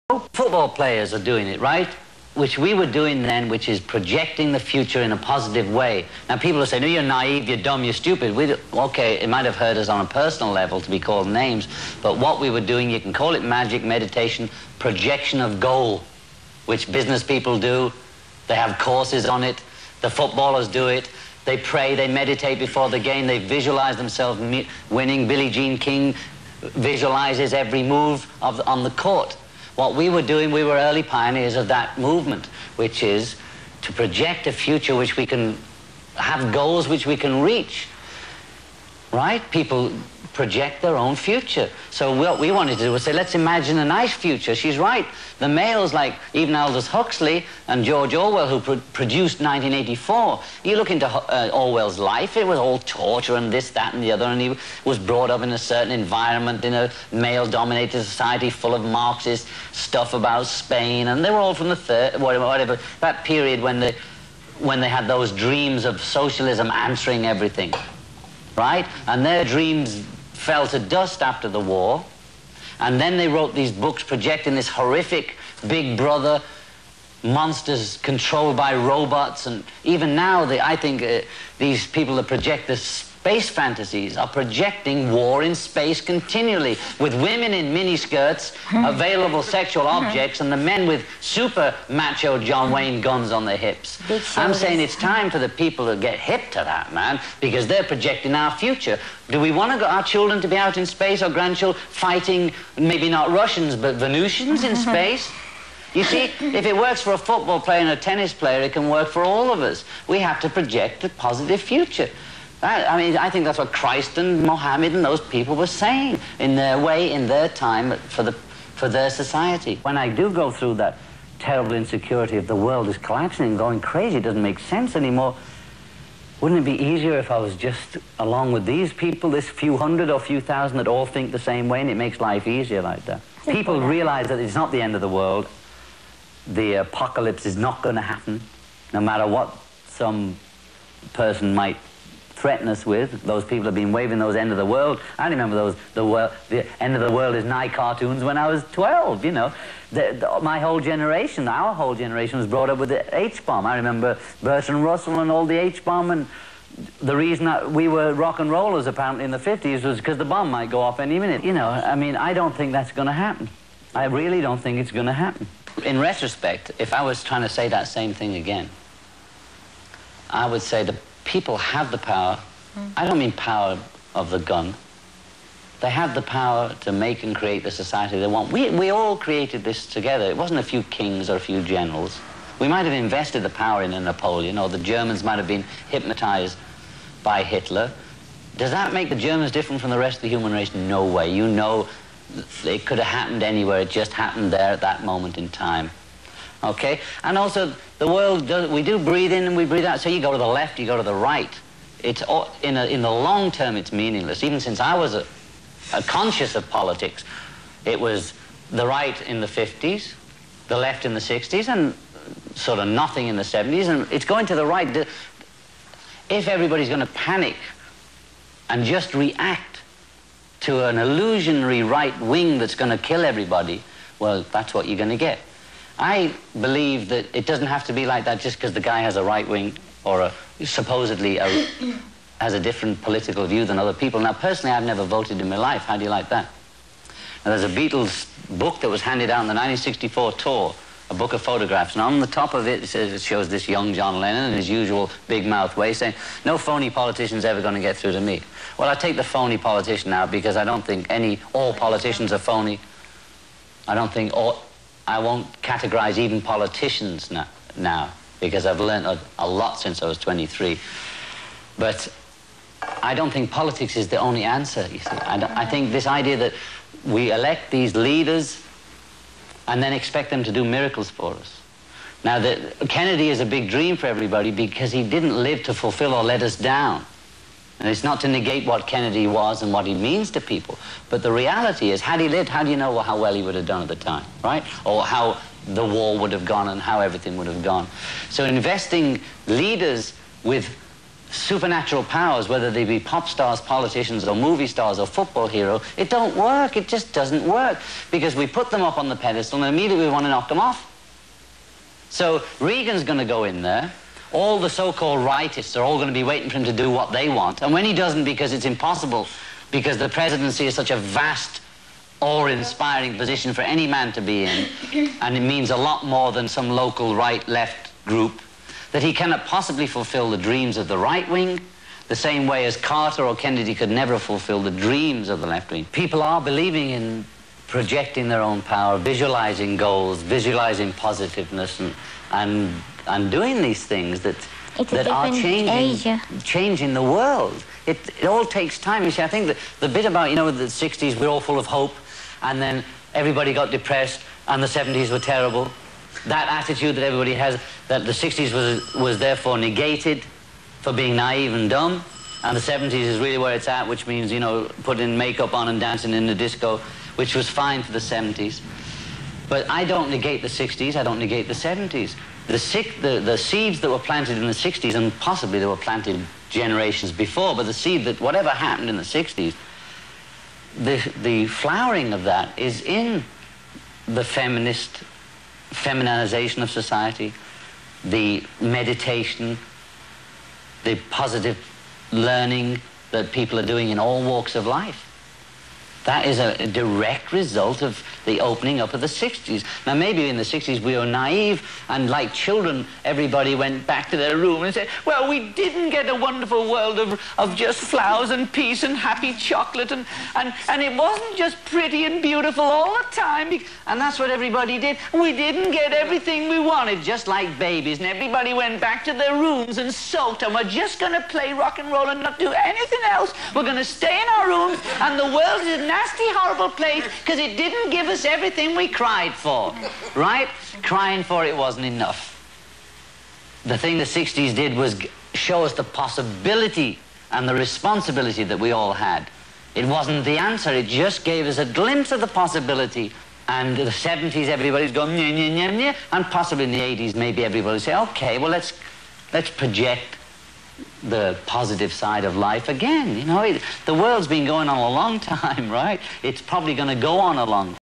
Football players are doing it, right? Which we were doing then, which is projecting the future in a positive way. Now, people are saying, no, you're naive, you're dumb, you're stupid. Okay, it might have hurt us on a personal level to be called names, but what we were doing, you can call it magic, meditation, projection of goal, which business people do. They have courses on it. The footballers do it. They pray, they meditate before the game, they visualize themselves winning. Billie Jean King visualizes every move on the court. What we were doing, we were early pioneers of that movement, which is to project a future which we can have goals which we can reach, right? People project their own future. So what we wanted to do was say, let's imagine a nice future. She's right. The males like even Aldous Huxley and George Orwell, who produced 1984, you look into Orwell's life, it was all torture and this, that, and the other, and he was brought up in a certain environment in a male-dominated society full of Marxist stuff about Spain, and they were all from the whatever, that period when they had those dreams of socialism answering everything, right? And their dreams fell to dust after the war, and then they wrote these books projecting this horrific Big Brother, monsters controlled by robots, and even now I think these people that project this space fantasies are projecting war in space continually, with women in miniskirts, available sexual objects, and the men with super macho John Wayne guns on their hips. I'm saying it's time for the people to get hip to that, man, because they're projecting our future. Do we want our children to be out in space, or grandchildren fighting, maybe not Russians, but Venusians in space? You see, if it works for a football player and a tennis player, it can work for all of us. We have to project a positive future. I mean, I think that's what Christ and Mohammed and those people were saying in their way, in their time, for their society. When I do go through that terrible insecurity of the world is collapsing and going crazy, it doesn't make sense anymore, wouldn't it be easier if I was just along with these people, this few hundred or few thousand that all think the same way, and it makes life easier like that? People realize that it's not the end of the world. The apocalypse is not going to happen, no matter what some person might threaten us with. Those people have been waving those end of the world. I remember those, the end of the world is nigh cartoons when I was 12, you know. My whole generation, our whole generation was brought up with the H-bomb. I remember Bertrand Russell and all the H-bomb, and the reason that we were rock and rollers apparently in the 50s was because the bomb might go off any minute. You know, I mean, I don't think that's going to happen. I really don't think it's going to happen. In retrospect, if I was trying to say that same thing again, I would say the people have the power. I don't mean power of the gun. They have the power to make and create the society they want. We all created this together. It wasn't a few kings or a few generals. We might have invested the power in a Napoleon, or the Germans might have been hypnotized by Hitler. Does that make the Germans different from the rest of the human race? No way. You know, it could have happened anywhere. It just happened there at that moment in time. Okay? And also, the world we do breathe in and we breathe out. So you go to the left, you go to the right. It's all, in the long term, it's meaningless. Even since I was conscious of politics, it was the right in the 50s, the left in the 60s, and sort of nothing in the 70s, and it's going to the right. If everybody's going to panic and just react to an illusionary right wing that's going to kill everybody, well, that's what you're going to get. I believe that it doesn't have to be like that just because the guy has a right wing or supposedly has a different political view than other people. Now, personally, I've never voted in my life. How do you like that? Now, there's a Beatles book that was handed out on the 1964 tour, a book of photographs, and on the top of it, it shows this young John Lennon in his usual big-mouth way saying, "No phony politician's ever going to get through to me." Well, I take the phony politician out because I don't think all politicians are phony. I don't think I won't categorize even politicians now because I've learned a lot since I was 23. But I don't think politics is the only answer, you see. I think this idea that we elect these leaders and then expect them to do miracles for us. Now, Kennedy is a big dream for everybody because he didn't live to fulfill or let us down. And it's not to negate what Kennedy was and what he means to people. But the reality is, had he lived, how do you know how well he would have done at the time, right? Or how the war would have gone and how everything would have gone. So investing leaders with supernatural powers, whether they be pop stars, politicians, or movie stars, or football hero, it don't work. It just doesn't work. Because we put them up on the pedestal and immediately we want to knock them off. So Reagan's going to go in there. All the so-called rightists are all going to be waiting for him to do what they want. And when he doesn't, because it's impossible, because the presidency is such a vast, awe-inspiring position for any man to be in, and it means a lot more than some local right-left group, that he cannot possibly fulfill the dreams of the right wing, the same way as Carter or Kennedy could never fulfill the dreams of the left wing. People are believing in projecting their own power, visualizing goals, visualizing positiveness, and doing these things that are changing the world. It all takes time. You see, I think that the bit about, you know, the 60s, we're all full of hope, and then everybody got depressed, and the 70s were terrible. That attitude that everybody has, that the 60s was therefore negated for being naive and dumb, and the 70s is really where it's at, which means, you know, putting makeup on and dancing in the disco, which was fine for the 70s. But I don't negate the 60s, I don't negate the 70s. The seeds that were planted in the 60s, and possibly they were planted generations before, but the seed that whatever happened in the 60s, the flowering of that is in the feminization of society, the meditation, the positive learning that people are doing in all walks of life. That is a direct result of the opening up of the 60s. Now, maybe in the 60s we were naive, and like children, everybody went back to their room and said, well, we didn't get a wonderful world of just flowers and peace and happy chocolate, and it wasn't just pretty and beautiful all the time. And that's what everybody did. We didn't get everything we wanted, just like babies, and everybody went back to their rooms and sulked, and we're just going to play rock and roll and not do anything else. We're going to stay in our rooms, and the world is a nasty, horrible place because it didn't give us everything we cried for, right? Crying for it wasn't enough. The thing the 60s did was show us the possibility and the responsibility that we all had. It wasn't the answer, it just gave us a glimpse of the possibility. And the 70s, everybody's going, nyeh, nyeh, nyeh, nyeh, and possibly in the 80s, maybe everybody say, okay, well, let's project the positive side of life again. You know, the world's been going on a long time, right? It's probably going to go on a long time.